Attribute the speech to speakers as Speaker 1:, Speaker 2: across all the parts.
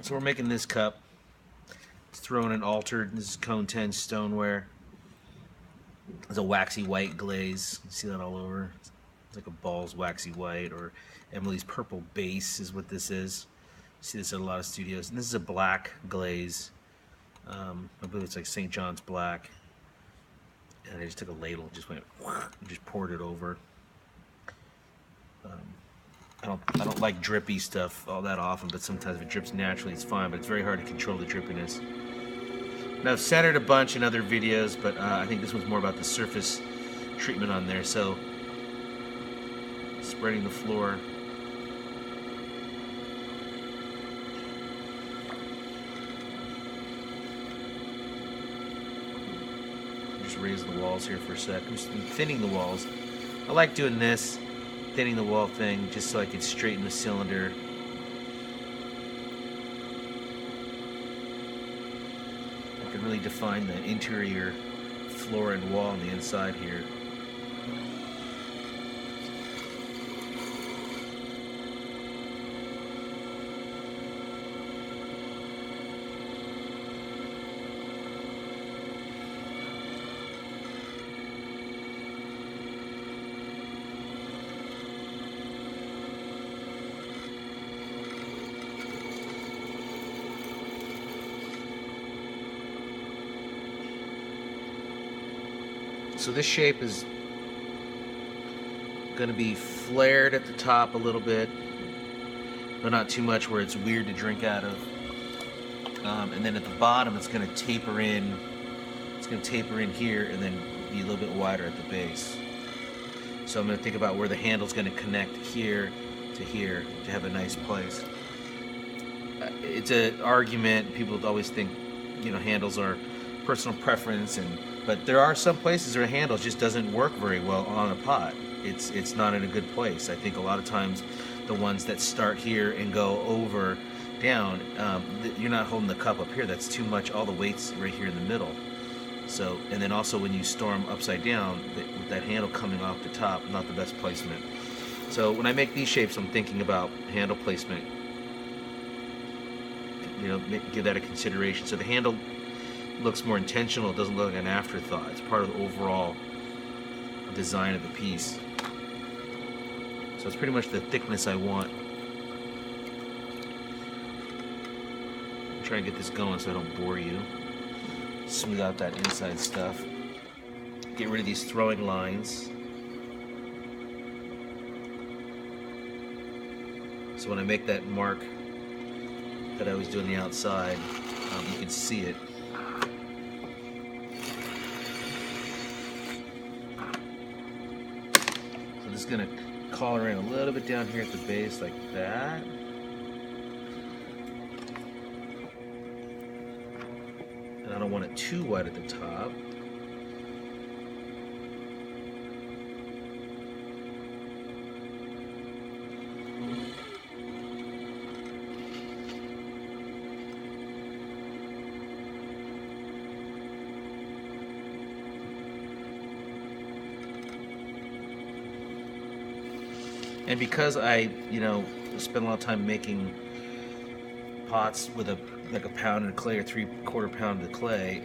Speaker 1: So we're making this cup. It's thrown in altered. This is cone 10 stoneware. There's a waxy white glaze. You see that all over? It's like a ball's waxy white, or Emily's purple base is what this is. You see this at a lot of studios. And this is a black glaze. I believe it's like St. John's black. And I just took a ladle, just went, and just poured it over. I don't like drippy stuff all that often, but sometimes if it drips naturally, it's fine. But it's very hard to control the drippiness. Now I've centered a bunch in other videos, but I think this one's more about the surface treatment on there. So spreading the floor. Just raise the walls here for a sec. I'm just thinning the walls. I like doing this, thinning the wall thing, just so I can straighten the cylinder. I can really define the interior floor and wall on the inside here. So this shape is going to be flared at the top a little bit, but not too much where it's weird to drink out of. And then at the bottom, it's going to taper in. It's going to taper in here and then be a little bit wider at the base. So I'm going to think about where the handle's going to connect here to have a nice place. It's an argument. People always think, handles are personal preference, but there are some places where a handle just doesn't work very well on a pot. It's not in a good place. I think a lot of times the ones that start here and go over down, you're not holding the cup up here. That's too much. All the weight's right here in the middle. So, and then also when you store them upside down, with that handle coming off the top, not the best placement. So when I make these shapes, I'm thinking about handle placement. Give that a consideration. So the handle looks more intentional. It doesn't look like an afterthought. It's part of the overall design of the piece. So it's pretty much the thickness I want. I'm trying to get this going so I don't bore you. Smooth out that inside stuff. Get rid of these throwing lines. So when I make that mark that I was doing the outside, you can see it. So this is going to collar in a little bit down here at the base like that. And I don't want it too wide at the top. And because I, spend a lot of time making pots with like a pound of clay or 3/4 pound of clay,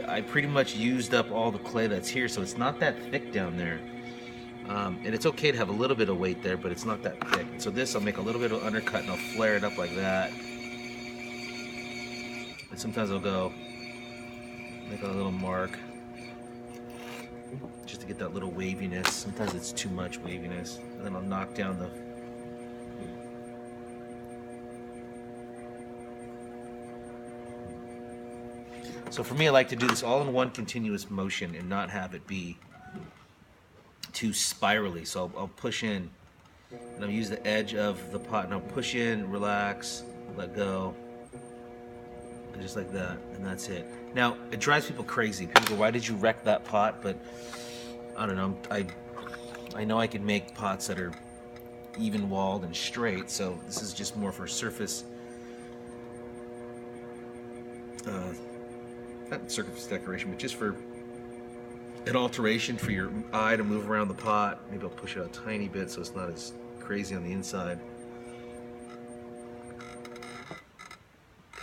Speaker 1: I pretty much used up all the clay that's here, so it's not that thick down there. And it's okay to have a little bit of weight there, but it's not that thick. And so this, I'll make a little bit of undercut and I'll flare it up like that. And sometimes I'll go make a little mark, just to get that little waviness. Sometimes it's too much waviness. And then I'll knock down the... So for me, I like to do this all in one continuous motion and not have it be too spirally. So I'll push in, and I'll use the edge of the pot, and I'll push in, relax, let go, and just like that, and that's it. Now, it drives people crazy. People go, why did you wreck that pot? But I don't know, I know I can make pots that are even walled and straight, so this is just more for surface, not surface decoration, but just for an alteration for your eye to move around the pot. Maybe I'll push it out a tiny bit so it's not as crazy on the inside.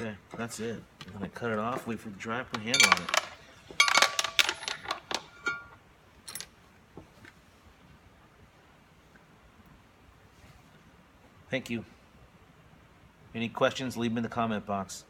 Speaker 1: Okay, that's it. I'm gonna cut it off, wait for it to dry, put a handle on it. Thank you. Any questions, leave them in the comment box.